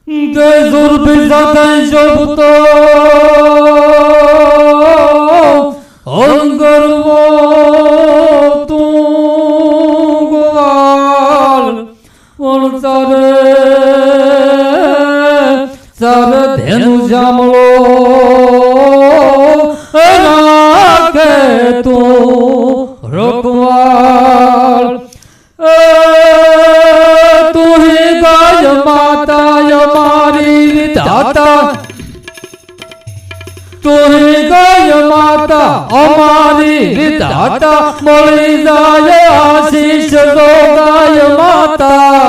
તે સુરભી સાથે શોભતો હંગરવો તું ગોવાલ પણ સારે ધેનુ જામળો રાખે તું રખવાળ તું ગાય માતા અમારી વિધાતા તું ગાય માતા અમારી વિધાતા મળી જાય આશીષ દો ગાય માતા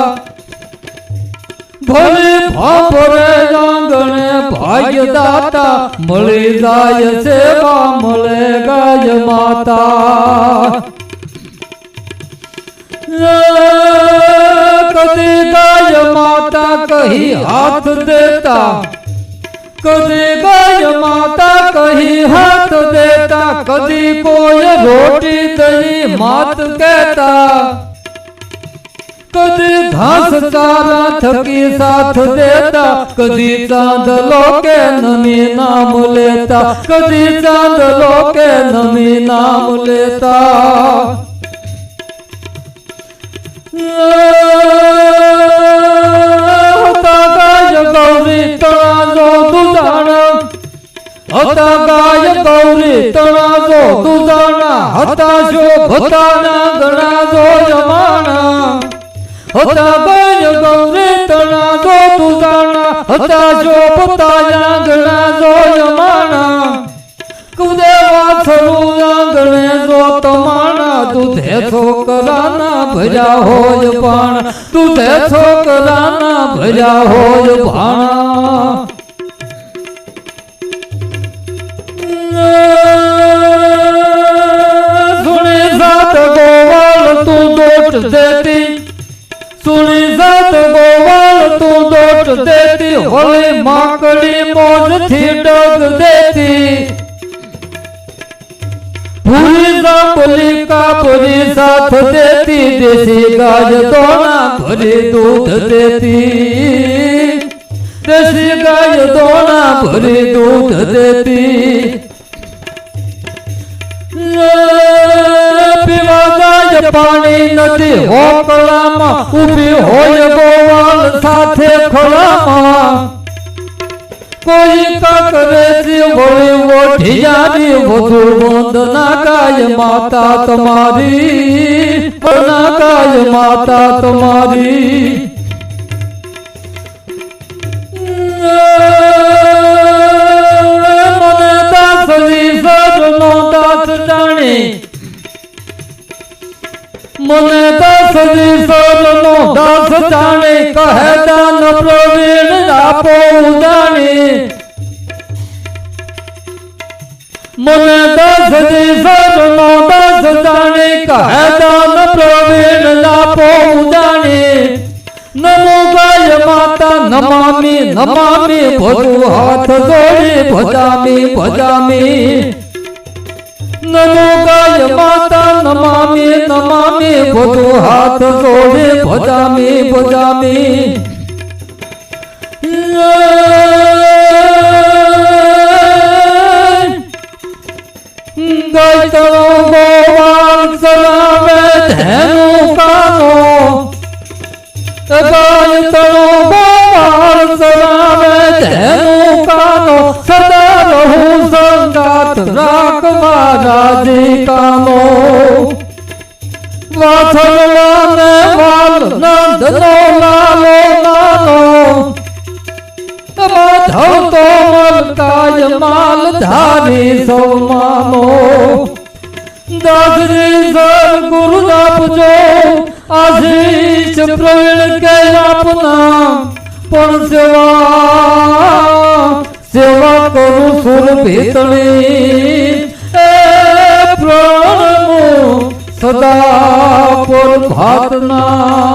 ભલે ભાભરે આંગણે ભાગ્યદાતા મળી જાય સેવા મળે ગાય માતા કદી ગાય માતા કહી હાથ દેતા કદી ગાય માતા કહી હાથ દેતા કદી કોઈ રોટી દહીં માત કહેતા કદી ઘાસ ચારા થકી સાથ દેતા કદી ચાંદ લોકે નમી નામ લેતા કદી ચાંદ લોકે નમી નામ લેતા હતા ગાય ગૌરી તણાજો દુજાણા હતા ગાય ગૌરી તણાજો દુજાણા હતા શોભતાના ગણાજો જમાણા હતા ગાય ગૌરી તણાજો દુજાણા હતા શોભતાના ગણાજો જમાણા કુદે વાછરું આંગણે જો તમાણા દૂધે છોકરાના ભર્યા હોય ભાણા દૂધે છોકરાના ભર્યા હોય ભાણા સુણી સાત ગોવાળ તું દોટ દેતી સુણી સાત ગોવાળ તું દોટ દેતી હોળી માકડી મોજથી ડગ દેતી ભૂરી જાંબલી કાપરી સાથ દેતી દેશી ગાય દોણા ભરી દૂધ દેતી દેશી ગાય દોણા ભરી દૂધ દેતી પીવા જાય પાણી નથી હોકળામાં ઊભી હોય ગોવાળ સાથે ખોળામાં કોઈ કાકરેજી હોળી ઓઢિયાની વધુ વંદના ગાય માતા તમારી વંદના ગાય માતા તમારી મને દાસરી સજનો દાસ જાણે મને દાસરી સજનો દાસ જાણે કહે દાન પ્રવીણ આપો ઉદાણી મને દાસરી સજનો દાસ જાણે કહે દાન પ્રવીણ આપો ઉદાણી નમો ગાય માતા નમામી નમામી ભજુ હાથ જોડી ભજામી ભજામી નમો ગાય માતા નમામી નમામી ભજુ હાથ જોડી ભજામી ભજામી ગાય તળો ગોવાળ ચલાવે ધેનું કાનો ગાય તળો ગોવાળ ચલાવે ધેનું કાનો સદા રહું સંગાત રાખ મહારાજી કાનો વાછરવાને વાલ નંદનો લાલો નાનો માધવ તો મલકાય માલ ધારી સૌ માનો દાસરી સર ગુરુ આપજો આશીષ પ્રવીણ કે આપના પણ સેવા કરું સુર ભીતણી એ પ્રણમો સદા પર ભાતના